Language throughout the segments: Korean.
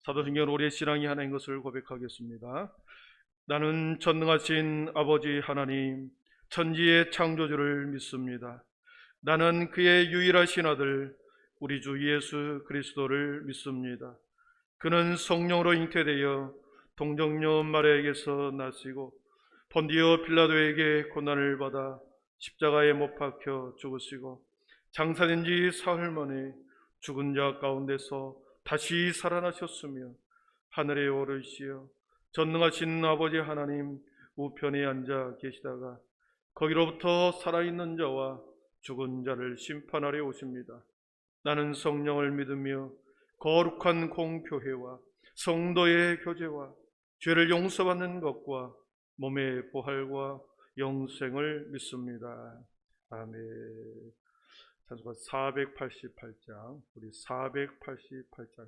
사도신경 우리의 신앙이 하나인 것을 고백하겠습니다. 나는 전능하신 아버지 하나님, 천지의 창조주를 믿습니다. 나는 그의 유일하신 아들, 우리 주 예수 그리스도를 믿습니다. 그는 성령으로 잉태되어 동정녀 마리아에게서 나시고 본디오 빌라도에게 고난을 받아 십자가에 못 박혀 죽으시고 장사된 지 사흘 만에 죽은 자 가운데서 다시 살아나셨으며 하늘에 오르시어 전능하신 아버지 하나님 우편에 앉아 계시다가 거기로부터 살아있는 자와 죽은 자를 심판하려 오십니다. 나는 성령을 믿으며 거룩한 공교회와 성도의 교제와 죄를 용서받는 것과 몸의 부활과 영생을 믿습니다. 아멘. 찬송가 488장, 우리 488장.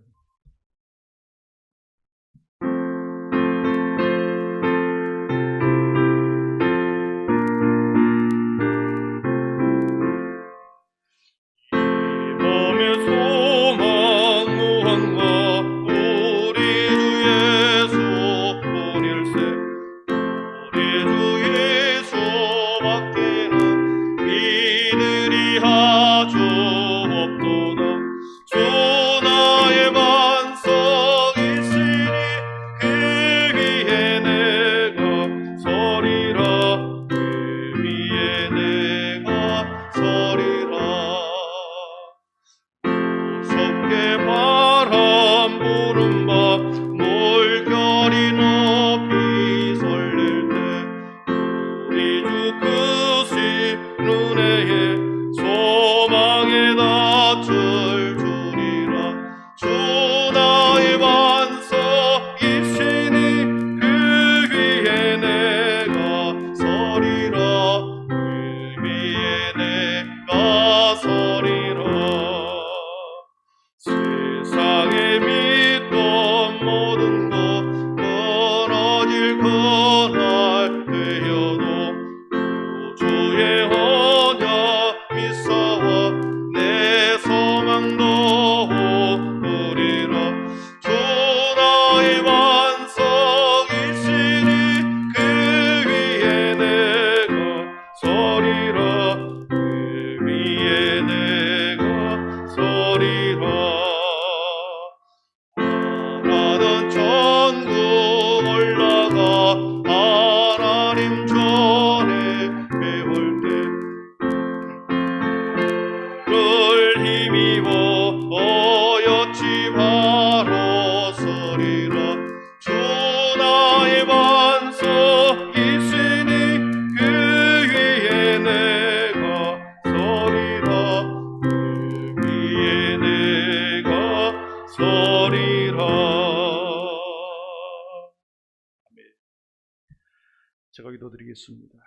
제가 기도드리겠습니다.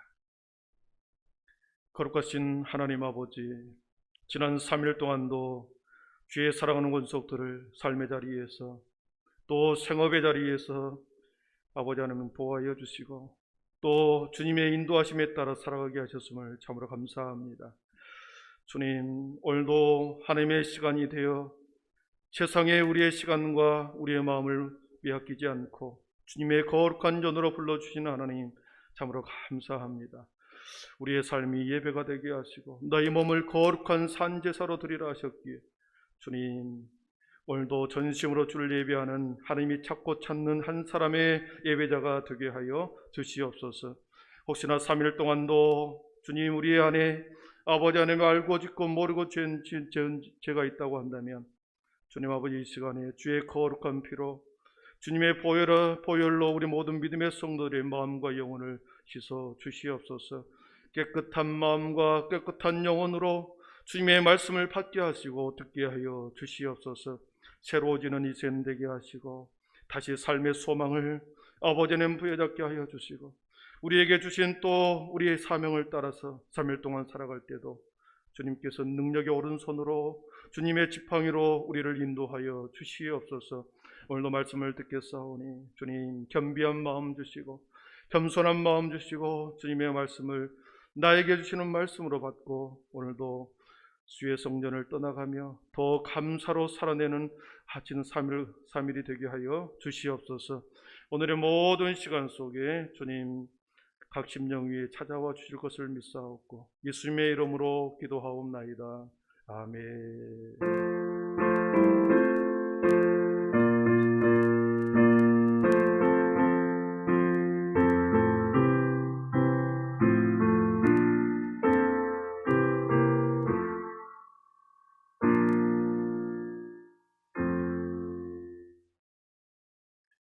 거룩하신 하나님 아버지, 지난 3일 동안도 주의 사랑하는 권속들을 삶의 자리에서 또 생업의 자리에서 아버지 하나님 보호하여 주시고 또 주님의 인도하심에 따라 살아가게 하셨음을 참으로 감사합니다. 주님, 오늘도 하나님의 시간이 되어 세상에 우리의 시간과 우리의 마음을 빼앗기지 않고 주님의 거룩한 전으로 불러주신 하나님 참으로 감사합니다. 우리의 삶이 예배가 되게 하시고 너희 몸을 거룩한 산제사로 드리라 하셨기에 주님, 오늘도 전심으로 주를 예배하는 하나님이 찾고 찾는 한 사람의 예배자가 되게 하여 주시옵소서. 혹시나 3일 동안도 주님 우리 안에 아버지 하나님을 알고 짓고 모르고 죄는 죄가 있다고 한다면 주님 아버지 이 시간에 주의 거룩한 피로 주님의 보혈로 우리 모든 믿음의 성도들의 마음과 영혼을 씻어 주시옵소서. 깨끗한 마음과 깨끗한 영혼으로 주님의 말씀을 받게 하시고 듣게 하여 주시옵소서. 새로워지는 이 생 되게 하시고 다시 삶의 소망을 아버지는 부여잡게 하여 주시고 우리에게 주신 또 우리의 사명을 따라서 3일 동안 살아갈 때도 주님께서 능력의 오른손으로 주님의 지팡이로 우리를 인도하여 주시옵소서. 오늘도 말씀을 듣겠사오니 주님 겸비한 마음 주시고 겸손한 마음 주시고 주님의 말씀을 나에게 주시는 말씀으로 받고 오늘도 주의 성전을 떠나가며 더 감사로 살아내는 하치는 3일이 되게 하여 주시옵소서. 오늘의 모든 시간 속에 주님 각 심령 위에 찾아와 주실 것을 믿사옵고 예수님의 이름으로 기도하옵나이다. 아멘.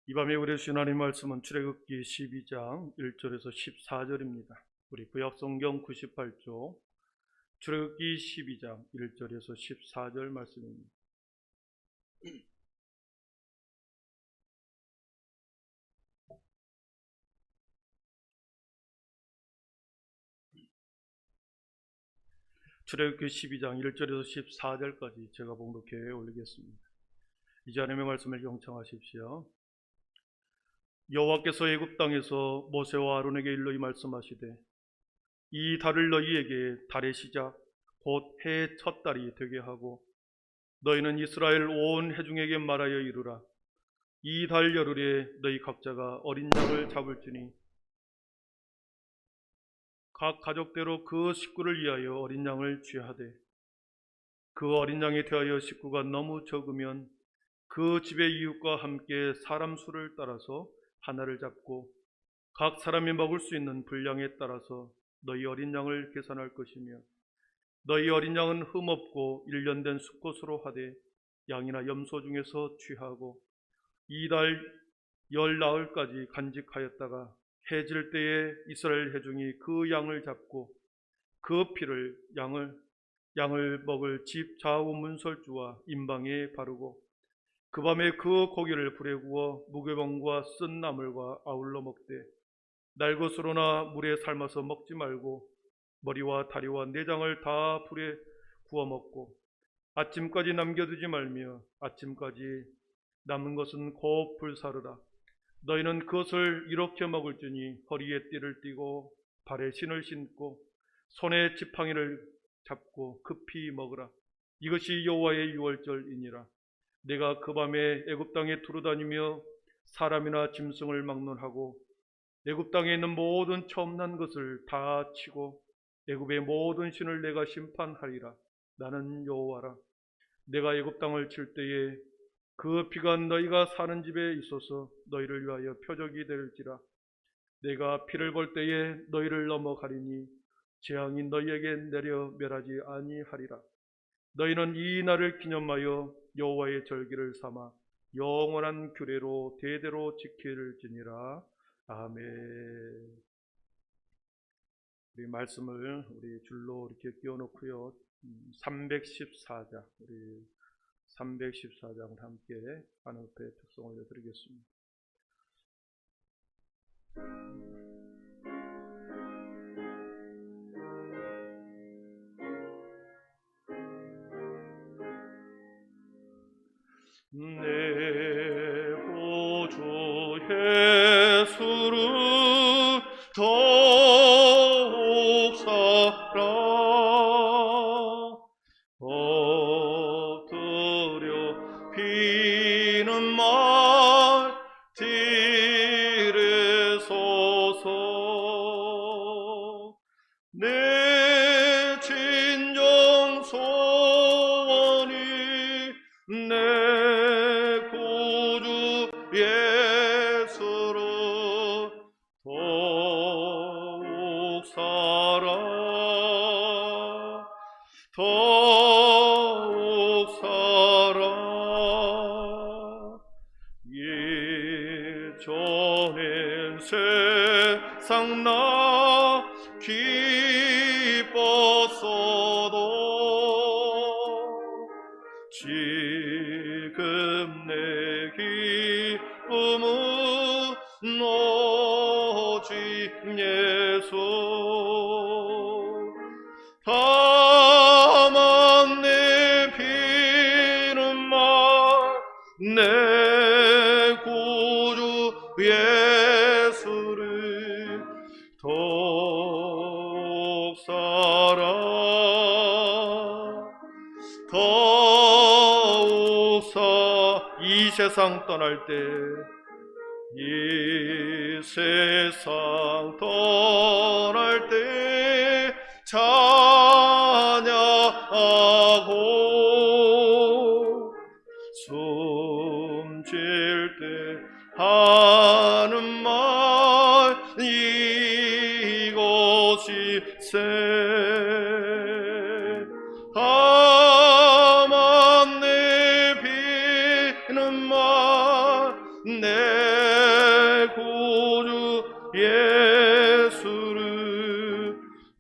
이 밤에 우리 주신 하나님 말씀은 출애굽기 12장 1절에서 14절입니다. 우리 구약성경 98조 출애굽기 12장 1절에서 14절 말씀입니다. 출애굽기 12장 1절에서 14절까지 제가 봉독해 올리겠습니다. 이제 하나님의 말씀을 경청하십시오. 여호와께서 애굽 땅에서 모세와 아론에게 일러 이 말씀하시되 이 달을 너희에게 달의 시작 곧 해의 첫 달이 되게 하고 너희는 이스라엘 온 회중에게 말하여 이르라. 이 달 열흘에 너희 각자가 어린 양을 잡을지니 각 가족대로 그 식구를 위하여 어린 양을 취하되 그 어린 양에 대하여 식구가 너무 적으면 그 집의 이웃과 함께 사람 수를 따라서 하나를 잡고 각 사람이 먹을 수 있는 분량에 따라서 너희 어린 양을 계산할 것이며 너희 어린 양은 흠없고 1년 된 수컷으로 하되 양이나 염소 중에서 취하고 이 달 열 나흘까지 간직하였다가 해질 때에 이스라엘 회중이 그 양을 잡고 그 피를 양을 먹을 집 좌우 문설주와 임방에 바르고 그 밤에 그 고기를 불에 구워 무교병과 쓴 나물과 아울러 먹되 날것으로나 물에 삶아서 먹지 말고 머리와 다리와 내장을 다 불에 구워 먹고 아침까지 남겨두지 말며 아침까지 남은 것은 곧 불사르라. 너희는 그것을 이렇게 먹을지니 허리에 띠를 띠고 발에 신을 신고 손에 지팡이를 잡고 급히 먹으라. 이것이 여호와의 유월절이니라. 내가 그 밤에 애굽 땅에 두루다니며 사람이나 짐승을 막론하고 애굽 땅에 있는 모든 처음 난 것을 다 치고 애굽의 모든 신을 내가 심판하리라. 나는 여호와라. 내가 애굽 땅을 칠 때에 그 피가 너희가 사는 집에 있어서 너희를 위하여 표적이 될지라. 내가 피를 볼 때에 너희를 넘어가리니 재앙이 너희에게 내려 멸하지 아니하리라. 너희는 이 날을 기념하여 여호와의 절기를 삼아 영원한 규례로 대대로 지킬지니라. 아멘. 우리 말씀을 우리 줄로 이렇게 끼워놓고요. 314장 우리 314장을 함께 한음패 특송 올려드리겠습니다. 내 구주 예수를 더욱 사랑 엎드려 비는 말들에 서서 내 진정 소원이 내 구주 예수를 더욱 사랑 더욱 사랑 예전엔 세상 나 기뻤어도 지금 내 기쁨은 오직 예수 다만 내 비는 말 내 구주 예수를 더욱 사랑 이 세상 떠날 때 이 세상 떠날 때 찬양하고 숨 쉴 때 하는 말 이것이 다만 내비는 말 내 구주 예수를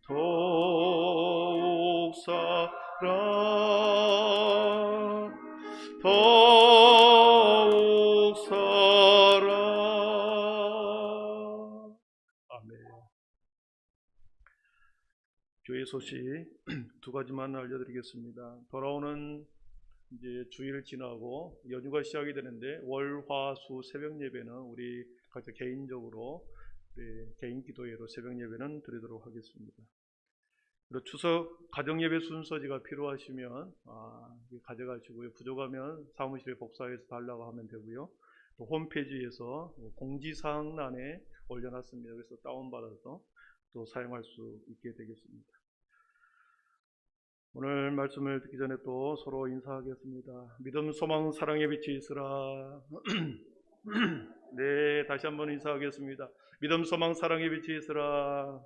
더욱 더욱 사랑. 아멘. 교회 소식 두 가지만 알려드리겠습니다. 돌아오는 이제 주일 지나고 연휴가 시작이 되는데 월, 화, 수 새벽 예배는 우리 각자 개인적으로 개인 기도회로 새벽 예배는 드리도록 하겠습니다. 그리고 추석 가정 예배 순서지가 필요하시면 가져가시고요. 부족하면 사무실에 복사해서 달라고 하면 되고요. 또 홈페이지에서 공지사항란에 올려놨습니다. 그래서 다운받아서 또 사용할 수 있게 되겠습니다. 오늘 말씀을 듣기 전에 또 서로 인사하겠습니다. 믿음, 소망, 사랑의 빛이 있으라. 네, 다시 한번 인사하겠습니다. 믿음, 소망, 사랑의 빛이 있으라.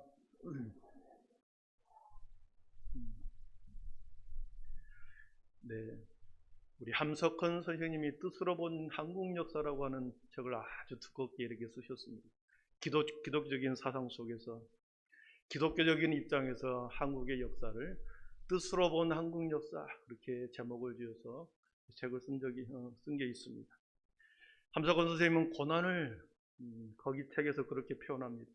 네, 우리 함석헌 선생님이 뜻으로 본 한국 역사라고 하는 책을 아주 두껍게 이렇게 쓰셨습니다. 기독적인 사상 속에서 기독교적인 입장에서 한국의 역사를 뜻으로 본 한국 역사, 그렇게 제목을 지어서 책을 쓴 게 있습니다. 함석헌 선생님은 고난을 거기 책에서 그렇게 표현합니다.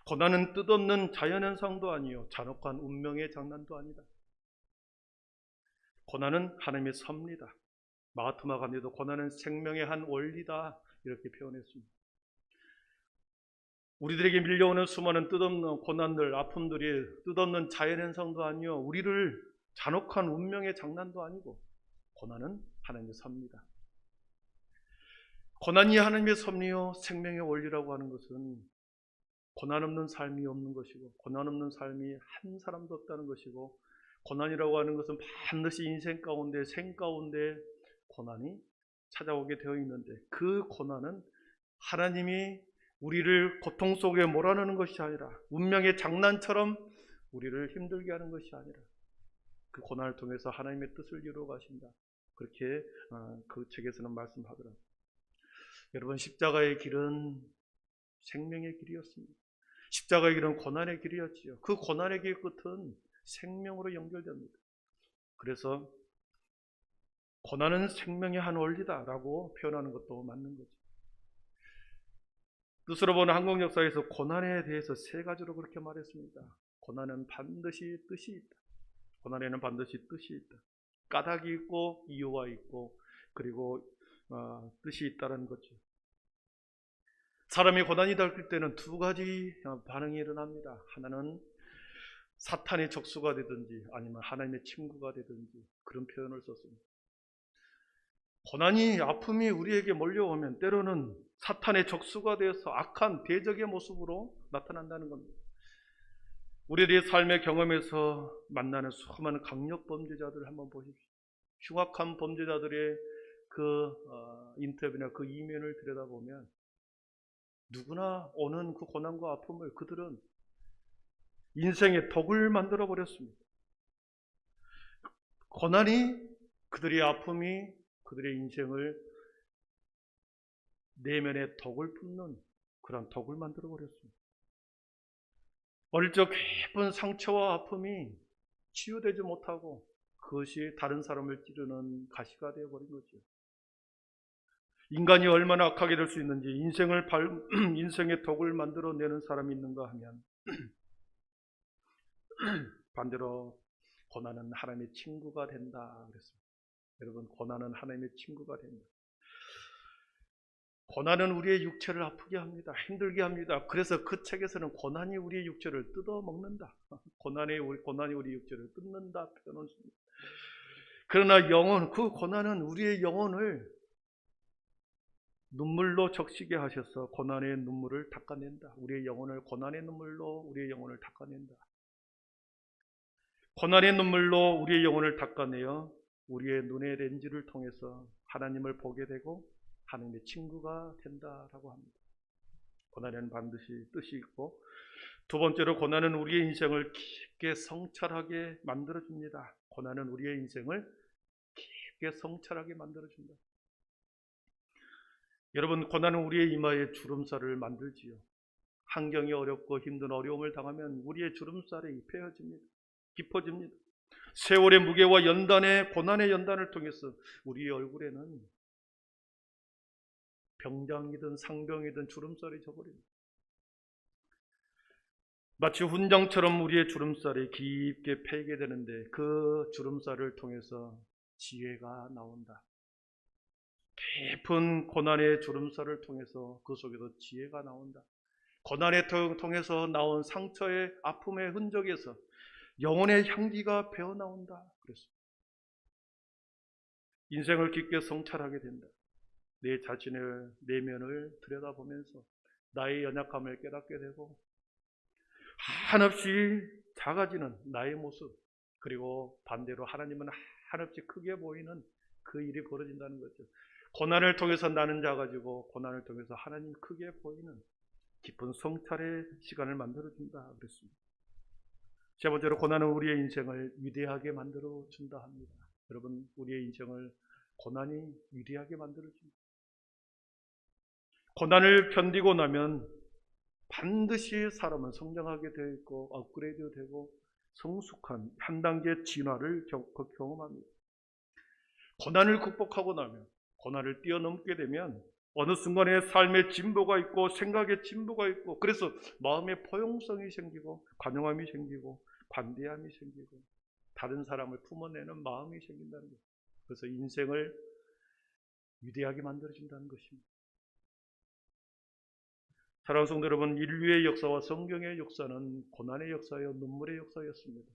고난은 뜻없는 자연현상도 아니요 잔혹한 운명의 장난도 아니다. 고난은 하나님의 섭니다. 마가트마 간디도 고난은 생명의 한 원리다, 이렇게 표현했습니다. 우리들에게 밀려오는 수많은 뜻없는 고난들, 아픔들이 뜻없는 자연현상도 아니요 우리를 잔혹한 운명의 장난도 아니고 고난은 하나님의 섭니다. 고난이 하나님의 섭리요 생명의 원리라고 하는 것은 고난 없는 삶이 없는 것이고 고난 없는 삶이 한 사람도 없다는 것이고, 고난이라고 하는 것은 반드시 인생 가운데 생 가운데 고난이 찾아오게 되어 있는데, 그 고난은 하나님이 우리를 고통 속에 몰아넣는 것이 아니라 운명의 장난처럼 우리를 힘들게 하는 것이 아니라 그 고난을 통해서 하나님의 뜻을 이루어 가신다, 그렇게 그 책에서는 말씀하더라고요. 여러분, 십자가의 길은 생명의 길이었습니다. 십자가의 길은 고난의 길이었지요. 그 고난의 길 끝은 생명으로 연결됩니다. 그래서 고난은 생명의 한 원리다라고 표현하는 것도 맞는 거죠. 뜻으로 보는 한국 역사에서 고난에 대해서 세 가지로 그렇게 말했습니다. 고난은 반드시 뜻이 있다. 고난에는 반드시 뜻이 있다. 까닭이 있고 이유가 있고 그리고 뜻이 있다는 거죠. 사람이 고난이 닥칠 때는 두 가지 반응이 일어납니다. 하나는 사탄의 적수가 되든지 아니면 하나님의 친구가 되든지, 그런 표현을 썼습니다. 고난이, 아픔이 우리에게 몰려오면 때로는 사탄의 적수가 되어서 악한 대적의 모습으로 나타난다는 겁니다. 우리들의 삶의 경험에서 만나는 수많은 강력 범죄자들을 한번 보십시오. 흉악한 범죄자들의 그 인터뷰나 그 이면을 들여다보면 누구나 오는 그 고난과 아픔을 그들은 인생의 독을 만들어 버렸습니다. 고난이, 그들의 아픔이 그들의 인생을 내면의 독을 품는 그런 독을 만들어 버렸습니다. 어릴 적 깊은 상처와 아픔이 치유되지 못하고 그것이 다른 사람을 찌르는 가시가 되어버린 거죠. 인간이 얼마나 악하게 될 수 있는지, 인생의 독을 만들어내는 사람이 있는가 하면 반대로 고난은 하나님의 친구가 된다 그랬습니다. 여러분, 고난은 하나님의 친구가 된다. 고난은 우리의 육체를 아프게 합니다. 힘들게 합니다. 그래서 그 책에서는 고난이 우리의 육체를 뜯어먹는다, 고난이 우리 육체를 뜯는다 표현을 씁니다. 그러나 그 고난은 우리의 영혼을 눈물로 적시게 하셔서 고난의 눈물을 닦아낸다. 우리의 영혼을 고난의 눈물로 우리의 영혼을 닦아낸다. 고난의 눈물로 우리의 영혼을 닦아내어 우리의 눈의 렌즈를 통해서 하나님을 보게 되고 하나님의 친구가 된다라고 합니다. 고난에는 반드시 뜻이 있고, 두 번째로 고난은 우리의 인생을 깊게 성찰하게 만들어줍니다. 고난은 우리의 인생을 깊게 성찰하게 만들어준다. 여러분, 고난은 우리의 이마에 주름살을 만들지요. 환경이 어렵고 힘든 어려움을 당하면 우리의 주름살이 펴집니다. 깊어집니다. 세월의 무게와 연단의 고난의 연단을 통해서 우리의 얼굴에는 병장이든 상병이든 주름살이 져버립니다. 마치 훈장처럼 우리의 주름살이 깊게 패이게 되는데 그 주름살을 통해서 지혜가 나온다. 깊은 고난의 주름살을 통해서 그 속에서 지혜가 나온다. 고난을 통해서 나온 상처의 아픔의 흔적에서 영혼의 향기가 배어나온다. 그래서 인생을 깊게 성찰하게 된다. 내 자신의 내면을 들여다보면서 나의 연약함을 깨닫게 되고 한없이 작아지는 나의 모습, 그리고 반대로 하나님은 한없이 크게 보이는 그 일이 벌어진다는 거죠. 고난을 통해서 나는 작아지고 고난을 통해서 하나님 크게 보이는 깊은 성찰의 시간을 만들어준다 그랬습니다. 세 번째로 고난은 우리의 인생을 위대하게 만들어준다 합니다. 여러분, 우리의 인생을 고난이 위대하게 만들어줍니다. 고난을 견디고 나면 반드시 사람은 성장하게 되어 있고 업그레이드 되고 성숙한 한 단계 진화를 경험합니다. 고난을 극복하고 나면, 고난을 뛰어넘게 되면 어느 순간에 삶의 진보가 있고 생각의 진보가 있고, 그래서 마음의 포용성이 생기고 관용함이 생기고 관대함이 생기고 다른 사람을 품어내는 마음이 생긴다는 거예요. 그래서 인생을 위대하게 만들어준다는 것입니다. 사랑하는 성도 여러분, 인류의 역사와 성경의 역사는 고난의 역사요, 눈물의 역사였습니다.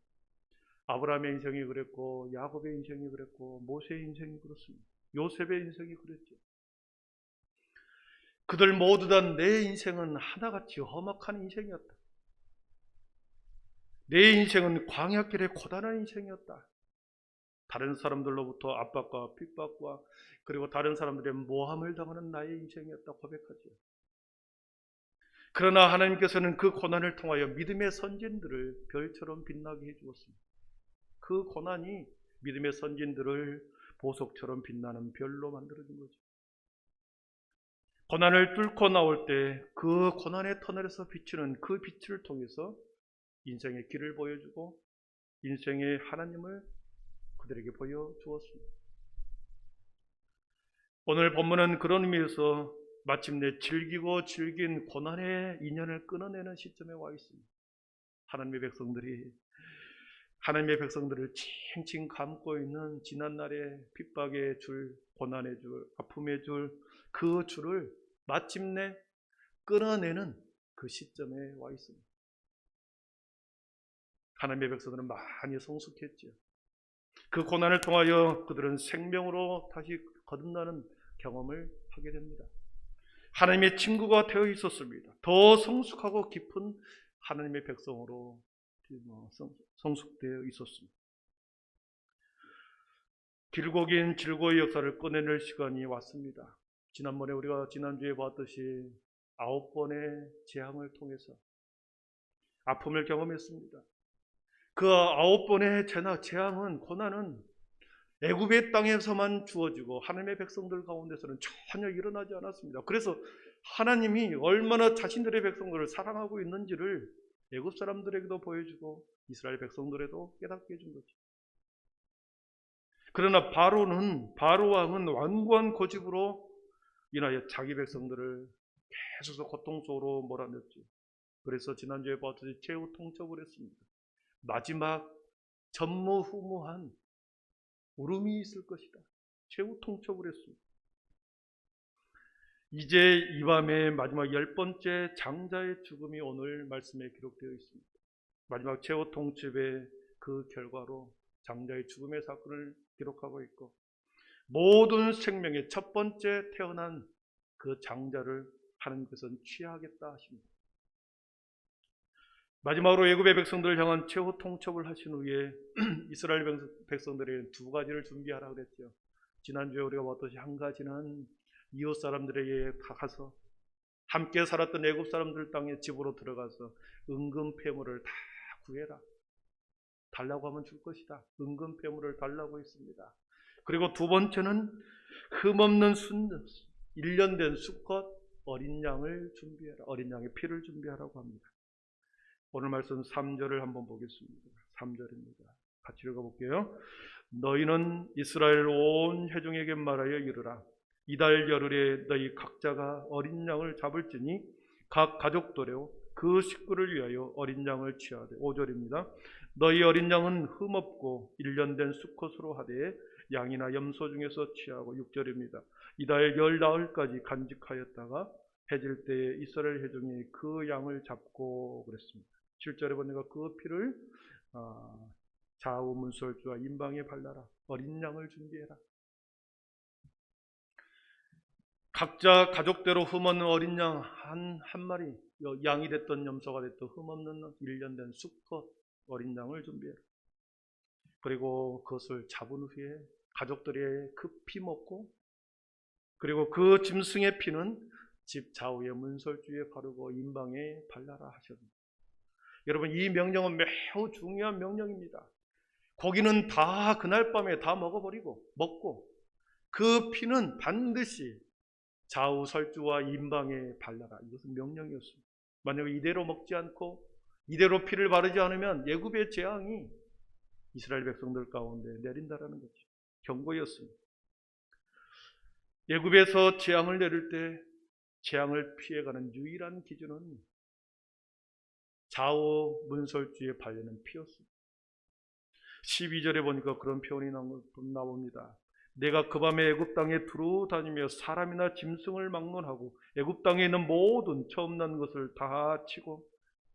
아브라함의 인생이 그랬고, 야곱의 인생이 그랬고, 모세의 인생이 그렇습니다. 요셉의 인생이 그랬죠. 그들 모두 다 내 인생은 하나같이 험악한 인생이었다. 내 인생은 광야길의 고단한 인생이었다. 다른 사람들로부터 압박과 핍박과 그리고 다른 사람들의 모함을 당하는 나의 인생이었다 고백하죠. 그러나 하나님께서는 그 고난을 통하여 믿음의 선진들을 별처럼 빛나게 해주었습니다. 그 고난이 믿음의 선진들을 보석처럼 빛나는 별로 만들어준 거죠. 고난을 뚫고 나올 때 그 고난의 터널에서 비추는 그 빛을 통해서 인생의 길을 보여주고 인생의 하나님을 그들에게 보여주었습니다. 오늘 본문은 그런 의미에서 마침내 즐기고 즐긴 고난의 인연을 끊어내는 시점에 와 있습니다. 하나님의 백성들을 칭칭 감고 있는 지난날의 핍박의 줄, 고난의 줄, 아픔의 줄, 그 줄을 마침내 끊어내는 그 시점에 와 있습니다. 하나님의 백성들은 많이 성숙했죠. 그 고난을 통하여 그들은 생명으로 다시 거듭나는 경험을 하게 됩니다. 하나님의 친구가 되어 있었습니다. 더 성숙하고 깊은 하나님의 백성으로 성숙되어 있었습니다. 길고 긴 즐거움의 역사를 꺼내낼 시간이 왔습니다. 지난번에 우리가 지난주에 봤듯이 9번의 재앙을 통해서 아픔을 경험했습니다. 그 9번의 재앙은, 고난은 애굽의 땅에서만 주어지고 하나님의 백성들 가운데서는 전혀 일어나지 않았습니다. 그래서 하나님이 얼마나 자신들의 백성들을 사랑하고 있는지를 애굽 사람들에게도 보여주고 이스라엘 백성들에도 깨닫게 해준 거죠. 그러나 바로 왕은 완고한 고집으로 인하여 자기 백성들을 계속 고통 속으로 몰아넣었죠. 그래서 지난주에 봤듯이 최후 통첩을 했습니다. 마지막 전무후무한 울음이 있을 것이다. 최후 통첩을 했습니다. 이제 이 밤에 마지막 10번째 장자의 죽음이 오늘 말씀에 기록되어 있습니다. 마지막 최후 통첩의 그 결과로 장자의 죽음의 사건을 기록하고 있고, 모든 생명의 첫 번째 태어난 그 장자를 하나님께서는 취하겠다 하십니다. 마지막으로 애굽의 백성들을 향한 최후 통첩을 하신 후에 이스라엘 백성들에게 두 가지를 준비하라고 그랬죠. 지난주에 우리가 봤듯이 한 가지는 이웃 사람들에게 가서 함께 살았던 애굽 사람들 땅에 집으로 들어가서 은금 폐물을 다 구해라. 달라고 하면 줄 것이다. 은금 폐물을 달라고 했습니다. 그리고 두 번째는 흠없는 1년 된 수컷 어린 양을 준비해라. 어린 양의 피를 준비하라고 합니다. 오늘 말씀 3절을 한번 보겠습니다. 3절입니다. 같이 읽어볼게요. 너희는 이스라엘 온 회중에게 말하여 이르라. 이달 열흘에 너희 각자가 어린 양을 잡을지니 각 가족들여 그 식구를 위하여 어린 양을 취하되. 5절입니다. 너희 어린 양은 흠없고 1년 된 수컷으로 하되 양이나 염소 중에서 취하고. 6절입니다. 이달 열 나흘까지 간직하였다가 해질 때에 이스라엘 회중이 그 양을 잡고 그랬습니다. 7절에 보니까 그 피를 좌우 문설주와 임방에 발라라. 어린 양을 준비해라. 각자 가족대로 흠없는 어린 양 한 마리, 양이 됐던 염소가 됐던 흠없는 1년 된 수컷 어린 양을 준비해라. 그리고 그것을 잡은 후에 가족들이 그 피 먹고, 그리고 그 짐승의 피는 집 좌우의 문설주에 바르고 임방에 발라라 하셨습니다. 여러분, 이 명령은 매우 중요한 명령입니다. 고기는 다 그날 밤에 다 먹고 그 피는 반드시 좌우 설주와 임방에 발라라. 이것은 명령이었습니다. 만약에 이대로 먹지 않고 이대로 피를 바르지 않으면 애굽의 재앙이 이스라엘 백성들 가운데 내린다라는 거죠. 경고였습니다. 애굽에서 재앙을 내릴 때 재앙을 피해가는 유일한 기준은 좌우 문설주에 발리는 피였습니다. 12절에 보니까 그런 표현이 나옵니다. 내가 그 밤에 애굽 땅에 두루 다니며 사람이나 짐승을 막론하고 애굽 땅에 있는 모든 처음 난 것을 다 치고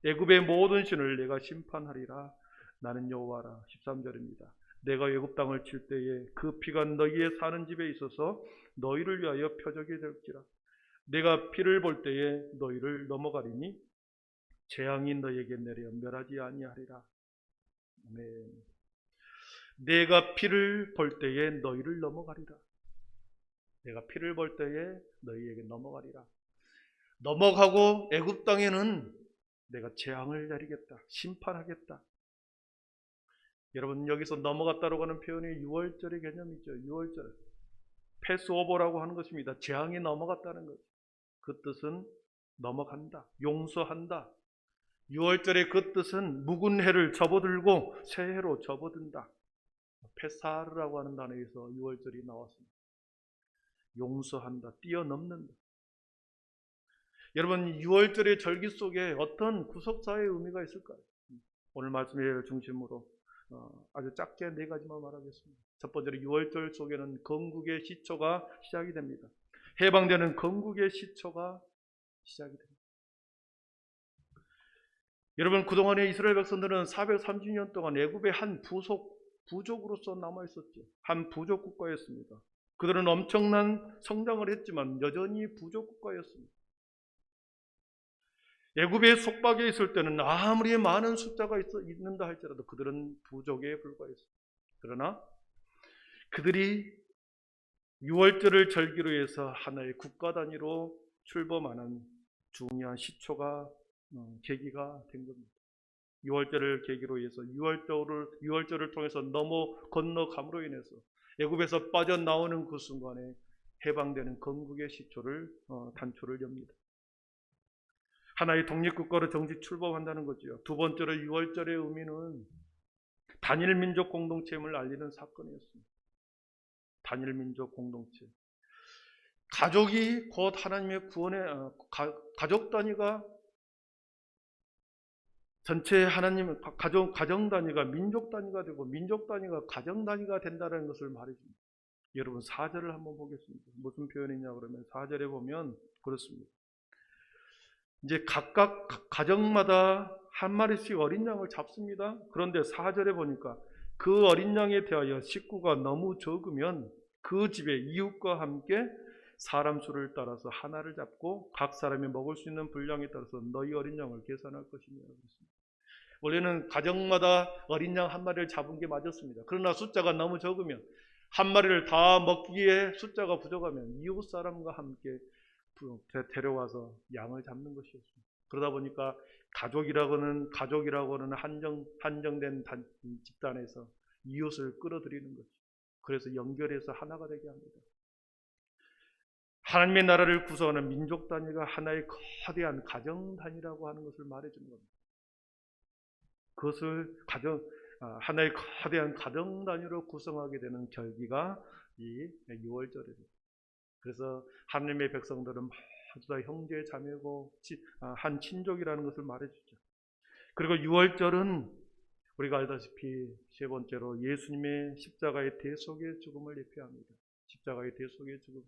애굽의 모든 신을 내가 심판하리라. 나는 여호와라. 13절입니다. 내가 애굽 땅을 칠 때에 그 피가 너희의 사는 집에 있어서 너희를 위하여 표적이 될지라. 내가 피를 볼 때에 너희를 넘어가리니 재앙이 너희에게 내려 멸하지 아니하리라. 아멘. 내가 피를 볼 때에 너희를 넘어가리라. 내가 피를 볼 때에 너희에게 넘어가리라. 넘어가고 애굽 땅에는 내가 재앙을 내리겠다. 심판하겠다. 여러분, 여기서 넘어갔다라고 하는 표현이 6월절의 개념이죠. 6월절. 패스오버라고 하는 것입니다. 재앙이 넘어갔다는 것. 그 뜻은 넘어간다. 용서한다. 6월절의 그 뜻은 묵은 해를 접어들고 새 해로 접어든다. 페사르라고 하는 단어에서 6월절이 나왔습니다. 용서한다, 뛰어넘는다. 여러분, 6월절의 절기 속에 어떤 구속사의 의미가 있을까요? 오늘 말씀의 중심으로 아주 짧게 네 가지만 말하겠습니다. 첫 번째로 6월절 속에는 건국의 시초가 시작이 됩니다. 해방되는 건국의 시초가 시작이 됩니다. 여러분, 그동안에 이스라엘 백성들은 430년 동안 애굽의 한 부족으로서 남아있었죠. 한 부족 국가였습니다. 그들은 엄청난 성장을 했지만 여전히 부족 국가였습니다. 애굽의 속박에 있을 때는 아무리 많은 숫자가 있는다 할지라도 그들은 부족에 불과했습니다. 그러나 그들이 6월절을 절기로 해서 하나의 국가 단위로 출범하는 중요한 시초가 계기가 된 겁니다. 6월절을 계기로 해서 6월절을 통해서 건너감으로 인해서 애굽에서 빠져나오는 그 순간에 해방되는 건국의 시초를 단초를 엽니다. 하나의 독립국가로 정식 출범한다는 거죠. 두 번째로 6월절의 의미는 단일 민족 공동체임을 알리는 사건이었습니다. 단일 민족 공동체. 가족이 곧 하나님의 구원의 가족 단위가 전체 하나님 가정 단위가 민족 단위가 되고 민족 단위가 가정 단위가 된다는 것을 말해줍니다. 여러분, 4절을 한번 보겠습니다. 무슨 표현이냐 그러면 4절에 보면 그렇습니다. 이제 각각 가정마다 한 마리씩 어린 양을 잡습니다. 그런데 4절에 보니까 그 어린 양에 대하여 식구가 너무 적으면 그 집의 이웃과 함께 사람 수를 따라서 하나를 잡고 각 사람이 먹을 수 있는 분량에 따라서 너희 어린 양을 계산할 것이며 그랬습니다. 원래는 가정마다 어린 양 한 마리를 잡은 게 맞았습니다. 그러나 숫자가 너무 적으면 한 마리를 다 먹기에 숫자가 부족하면 이웃 사람과 함께 데려와서 양을 잡는 것이었습니다. 그러다 보니까 가족이라고는 한정된 집단에서 이웃을 끌어들이는 거죠. 그래서 연결해서 하나가 되게 합니다. 하나님의 나라를 구성하는 민족 단위가 하나의 거대한 가정 단위라고 하는 것을 말해주는 겁니다. 그것을 하나의 거대한 가정 단위로 구성하게 되는 절기가 이 유월절입니다. 그래서 하나님의 백성들은 모두 다 형제 자매고 한 친족이라는 것을 말해주죠. 그리고 유월절은 우리가 알다시피 세 번째로 예수님의 십자가의 대속의 죽음을 예표합니다. 십자가의 대속의 죽음,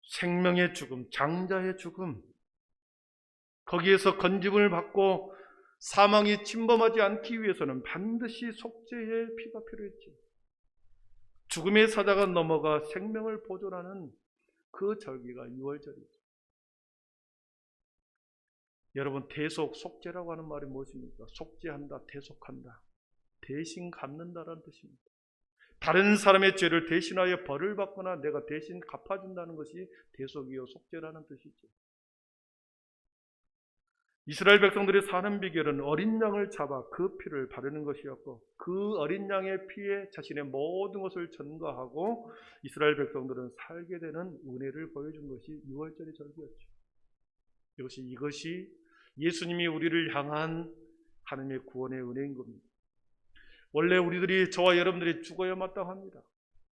생명의 죽음, 장자의 죽음, 거기에서 건짐을 받고 사망이 침범하지 않기 위해서는 반드시 속죄의 피가 필요했지. 죽음의 사자가 넘어가 생명을 보존하는 그 절기가 유월절이죠. 여러분, 대속, 속죄라고 하는 말이 무엇입니까? 속죄한다, 대속한다, 대신 갚는다라는 뜻입니다. 다른 사람의 죄를 대신하여 벌을 받거나 내가 대신 갚아준다는 것이 대속이요 속죄라는 뜻이죠. 이스라엘 백성들이 사는 비결은 어린 양을 잡아 그 피를 바르는 것이었고, 그 어린 양의 피에 자신의 모든 것을 전가하고 이스라엘 백성들은 살게 되는 은혜를 보여준 것이 유월절의 절기였죠. 이것이 예수님이 우리를 향한 하나님의 구원의 은혜인 겁니다. 원래 우리들이, 저와 여러분들이 죽어야 마땅합니다.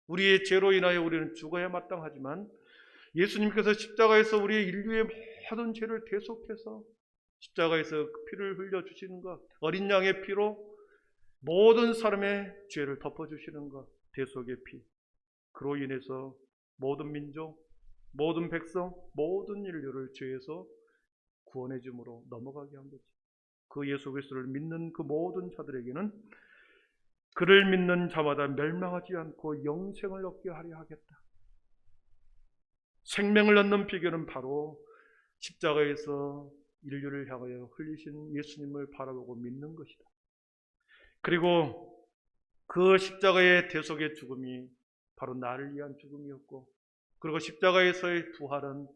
우리의 죄로 인하여 우리는 죽어야 마땅하지만 예수님께서 십자가에서 우리의 인류의 모든 죄를 대속해서 십자가에서 피를 흘려주시는 것, 어린 양의 피로 모든 사람의 죄를 덮어주시는 것, 대속의 피. 그로 인해서 모든 민족, 모든 백성, 모든 인류를 죄에서 구원해 줌으로 넘어가게 한 거죠. 그 예수 그리스도를 믿는 그 모든 자들에게는 그를 믿는 자마다 멸망하지 않고 영생을 얻게 하려 하겠다. 생명을 얻는 비결은 바로 십자가에서 인류를 향하여 흘리신 예수님을 바라보고 믿는 것이다. 그리고 그 십자가의 대속의 죽음이 바로 나를 위한 죽음이었고, 그리고 십자가에서의 부활은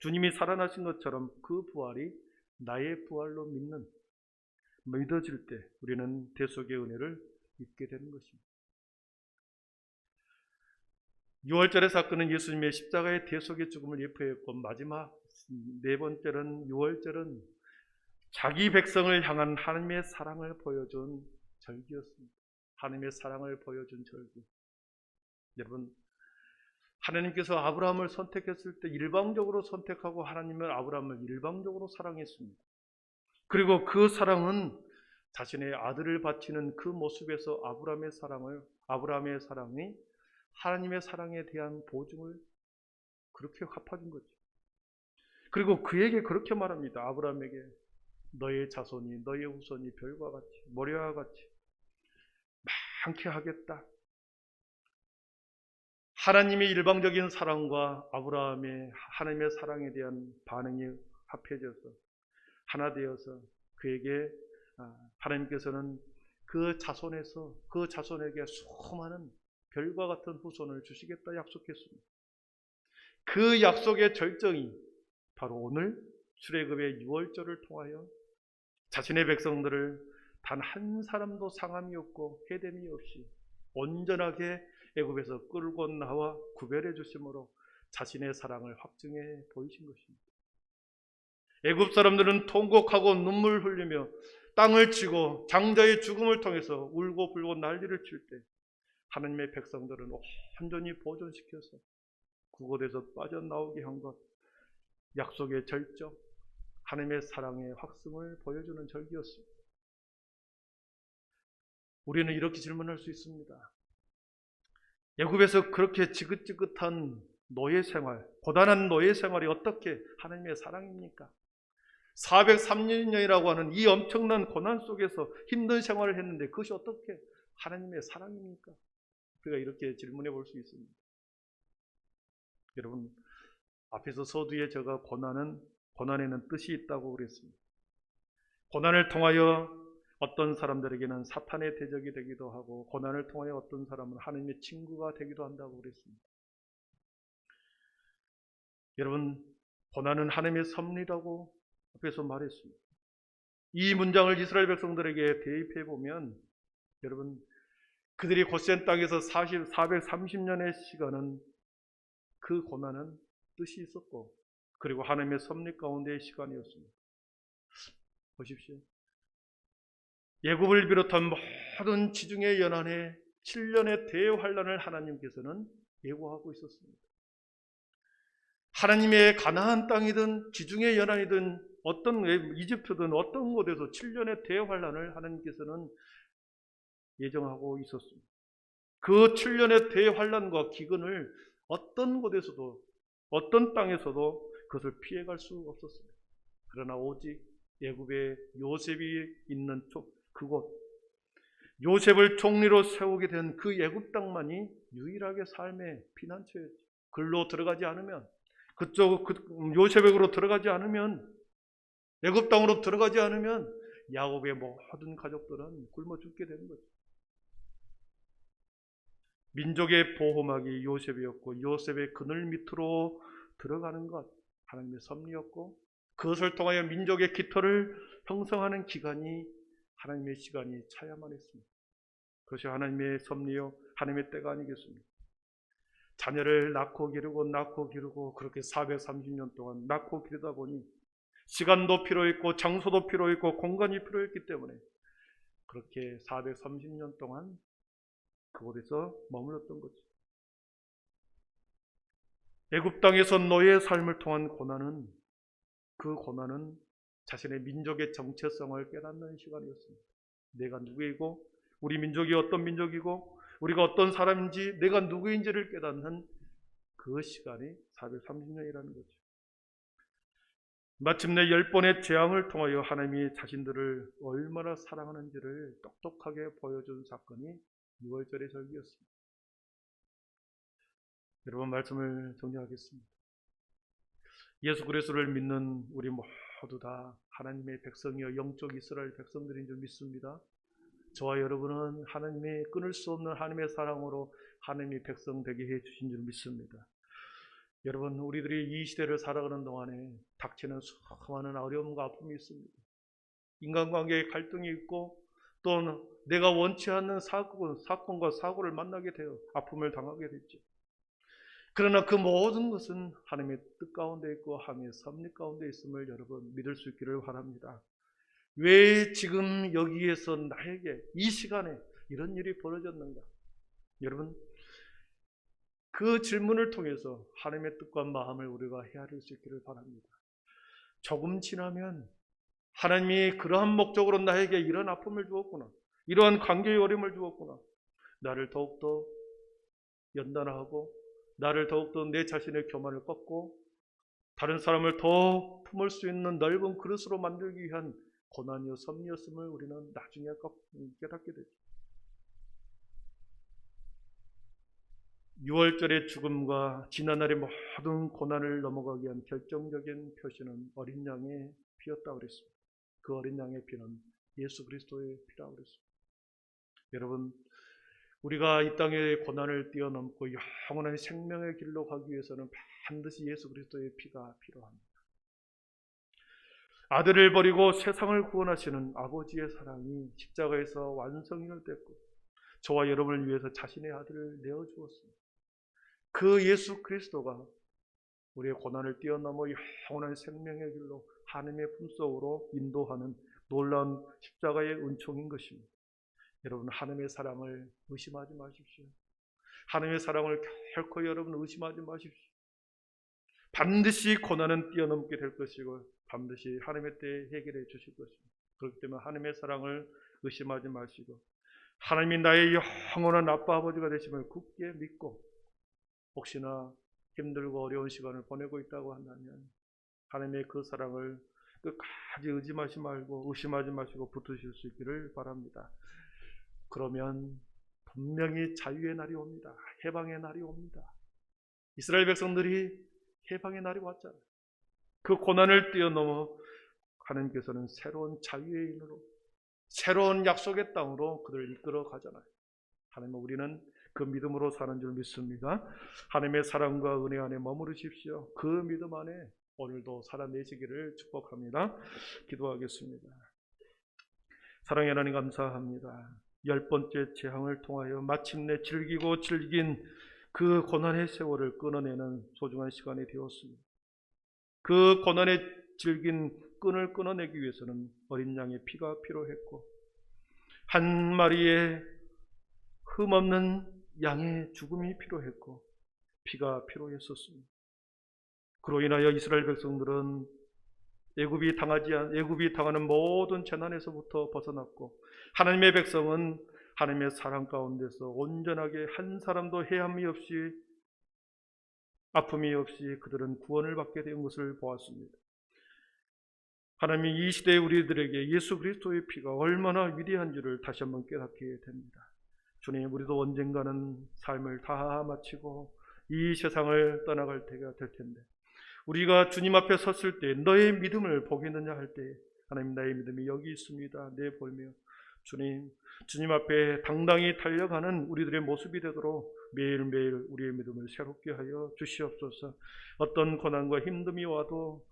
주님이 살아나신 것처럼 그 부활이 나의 부활로 믿어질 때 우리는 대속의 은혜를 입게 되는 것입니다. 유월절의 사건은 예수님의 십자가의 대속의 죽음을 예표했고, 마지막 네 번째는 유월절은 자기 백성을 향한 하나님의 사랑을 보여준 절기였습니다. 하나님의 사랑을 보여준 절기. 여러분, 하나님께서 아브라함을 선택했을 때 일방적으로 선택하고 하나님은 아브라함을 일방적으로 사랑했습니다. 그리고 그 사랑은 자신의 아들을 바치는 그 모습에서 아브라함의 사랑이 하나님의 사랑에 대한 보증을 그렇게 갚아준 거죠. 그리고 그에게 그렇게 말합니다. 아브라함에게 너의 자손이, 너의 후손이 별과 같이, 모래와 같이 많게 하겠다. 하나님의 일방적인 사랑과 아브라함의 하나님의 사랑에 대한 반응이 합해져서 하나 되어서 그에게 하나님께서는 그 자손에게 수많은 별과 같은 후손을 주시겠다 약속했습니다. 그 약속의 절정이 바로 오늘 출애굽의 유월절을 통하여 자신의 백성들을 단 한 사람도 상함이 없고 해됨이 없이 온전하게 애굽에서 끌고 나와 구별해 주심으로 자신의 사랑을 확증해 보이신 것입니다. 애굽 사람들은 통곡하고 눈물 흘리며 땅을 치고 장자의 죽음을 통해서 울고 불고 난리를 칠 때 하나님의 백성들은 온전히 보존시켜서 그곳에서 빠져나오게 한 것, 약속의 절정, 하나님의 사랑의 확증을 보여주는 절기였습니다. 우리는 이렇게 질문할 수 있습니다. 애굽에서 그렇게 지긋지긋한 노예 생활, 고단한 노예 생활이 어떻게 하나님의 사랑입니까? 403년이라고 하는 이 엄청난 고난 속에서 힘든 생활을 했는데 그것이 어떻게 하나님의 사랑입니까? 우리가 이렇게 질문해 볼 수 있습니다. 여러분, 앞에서 서두에 제가 고난에는 뜻이 있다고 그랬습니다. 고난을 통하여 어떤 사람들에게는 사탄의 대적이 되기도 하고, 고난을 통하여 어떤 사람은 하나님의 친구가 되기도 한다고 그랬습니다. 여러분, 고난은 하나님의 섭리라고 앞에서 말했습니다. 이 문장을 이스라엘 백성들에게 대입해 보면, 여러분, 그들이 고센 땅에서 430년의 시간은, 그 고난은 뜻이 있었고, 그리고 하나님의 섭리 가운데의 시간이었습니다. 보십시오. 애굽을 비롯한 모든 지중해 연안에 7년의 대환란을 하나님께서는 예고하고 있었습니다. 하나님의 가나안 땅이든 지중해 연안이든 어떤 이집트든 어떤 곳에서 7년의 대환란을 하나님께서는 예정하고 있었습니다. 그 7년의 대환란과 기근을 어떤 곳에서도, 어떤 땅에서도 그것을 피해갈 수 없었습니다. 그러나 오직 애굽의 요셉이 있는 그곳, 요셉을 총리로 세우게 된 그 애굽 땅만이 유일하게 삶의 피난처였죠. 글로 들어가지 않으면, 요셉에게로 들어가지 않으면, 애굽 땅으로 들어가지 않으면 야곱의 모든 가족들은 굶어 죽게 되는 거죠. 민족의 보호막이 요셉이었고, 요셉의 그늘 밑으로 들어가는 것, 하나님의 섭리였고, 그것을 통하여 민족의 깃털을 형성하는 기간이 하나님의 시간이 차야만 했습니다. 그것이 하나님의 섭리요, 하나님의 때가 아니겠습니까? 자녀를 낳고 기르고 그렇게 430년 동안 낳고 기르다 보니 시간도 필요했고 장소도 필요했고 공간이 필요했기 때문에 그렇게 430년 동안 그곳에서 머물렀던 거죠. 애굽 땅에서 노예의 삶을 통한 고난은, 그 고난은 자신의 민족의 정체성을 깨닫는 시간이었습니다. 내가 누구이고, 우리 민족이 어떤 민족이고, 우리가 어떤 사람인지, 내가 누구인지를 깨닫는 그 시간이 430년이라는 거죠. 마침내 10번의 재앙을 통하여 하나님이 자신들을 얼마나 사랑하는지를 똑똑하게 보여준 사건이 6월절의 절기였습니다. 여러분, 말씀을 정리하겠습니다. 예수 그리스도를 믿는 우리 모두 다 하나님의 백성이여 영적 이스라엘 백성들인 줄 믿습니다. 저와 여러분은 하나님의 끊을 수 없는 하나님의 사랑으로 하나님의 백성 되게 해 주신 줄 믿습니다. 여러분, 우리들이 이 시대를 살아가는 동안에 닥치는 수많은 어려움과 아픔이 있습니다. 인간관계에 갈등이 있고, 또 내가 원치 않는 사건과 사고를 만나게 되어 아픔을 당하게 됐죠. 그러나 그 모든 것은 하나님의 뜻 가운데 있고 하나님의 섭리 가운데 있음을 여러분 믿을 수 있기를 바랍니다. 왜 지금 여기에서 나에게 이 시간에 이런 일이 벌어졌는가? 여러분, 그 질문을 통해서 하나님의 뜻과 마음을 우리가 헤아릴 수 있기를 바랍니다. 조금 지나면 하나님이 그러한 목적으로 나에게 이런 아픔을 주었구나, 이러한 관계의 어려움을 주었구나, 나를 더욱더 연단하고 나를 더욱더 내 자신의 교만을 꺾고 다른 사람을 더 품을 수 있는 넓은 그릇으로 만들기 위한 고난이요 섭리였음을 우리는 나중에 깨닫게 되죠. 6월절의 죽음과 지난날의 모든 고난을 넘어가기 위한 결정적인 표시는 어린 양의 피였다고 그랬습니다. 그 어린 양의 피는 예수 그리스도의 피라고 그랬습니다. 여러분, 우리가 이 땅의 고난을 뛰어넘고 영원한 생명의 길로 가기 위해서는 반드시 예수 그리스도의 피가 필요합니다. 아들을 버리고 세상을 구원하시는 아버지의 사랑이 십자가에서 완성이 됐고 저와 여러분을 위해서 자신의 아들을 내어주었습니다. 그 예수 그리스도가 우리의 고난을 뛰어넘어 영원한 생명의 길로 하나님의 품속으로 인도하는 놀라운 십자가의 은총인 것입니다. 여러분, 하나님의 사랑을 의심하지 마십시오. 하나님의 사랑을 결코 여러분 의심하지 마십시오. 반드시 고난은 뛰어넘게 될 것이고 반드시 하나님의 때에 해결해 주실 것입니다. 그렇기 때문에 하나님의 사랑을 의심하지 마시고 하나님이 나의 영원한 아빠 아버지가 되심을 굳게 믿고 혹시나 힘들고 어려운 시간을 보내고 있다고 한다면 하나님의 그 사랑을 끝까지 의심하지 마시고 붙으실 수 있기를 바랍니다. 그러면 분명히 자유의 날이 옵니다. 해방의 날이 옵니다. 이스라엘 백성들이 해방의 날이 왔잖아요. 그 고난을 뛰어넘어 하나님께서는 새로운 자유의 인으로, 새로운 약속의 땅으로 그들을 이끌어 가잖아요. 하나님, 우리는 그 믿음으로 사는 줄 믿습니다. 하나님의 사랑과 은혜 안에 머무르십시오. 그 믿음 안에 오늘도 살아내시기를 축복합니다. 기도하겠습니다. 사랑의 하나님, 감사합니다. 10번째 재앙을 통하여 마침내 즐기고 즐긴 그 고난의 세월을 끊어내는 소중한 시간이 되었습니다. 그 고난의 즐긴 끈을 끊어내기 위해서는 어린 양의 피가 필요했고, 한 마리의 흠없는 양의 죽음이 필요했고, 피가 필요했었습니다. 그로 인하여 이스라엘 백성들은 애굽이 당하는 모든 재난에서부터 벗어났고, 하나님의 백성은 하나님의 사랑 가운데서 온전하게 한 사람도 해함이 없이, 아픔이 없이 그들은 구원을 받게 된 것을 보았습니다. 하나님이 이 시대의 우리들에게 예수 그리스도의 피가 얼마나 위대한지를 다시 한번 깨닫게 됩니다. 주님, 우리도 언젠가는 삶을 다 마치고 이 세상을 떠나갈 때가 될 텐데, 우리가 주님 앞에 섰을 때 너의 믿음을 보겠느냐 할 때, 하나님, 나의 믿음이 여기 있습니다. 내 볼며 주님 앞에 당당히 달려가는 우리들의 모습이 되도록 매일매일 우리의 믿음을 새롭게 하여 주시옵소서. 어떤 고난과 힘듦이 와도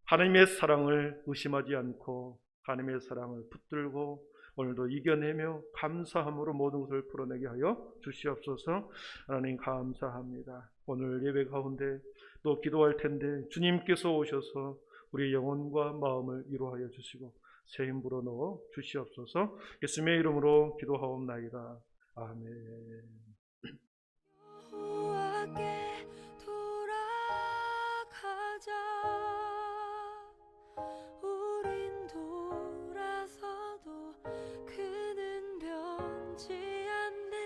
하나님의 사랑을 의심하지 않고 하나님의 사랑을 붙들고 오늘도 이겨내며 감사함으로 모든 것을 풀어내게 하여 주시옵소서. 하나님, 감사합니다. 오늘 예배 가운데 또 기도할 텐데 주님께서 오셔서 우리의 영혼과 마음을 위로하여 주시고 새 힘 불어넣어 주시옵소서. 예수님의 이름으로 기도하옵나이다. 아멘. 여호와께 돌아가자. 우린 돌아서도 그는 변치 않네.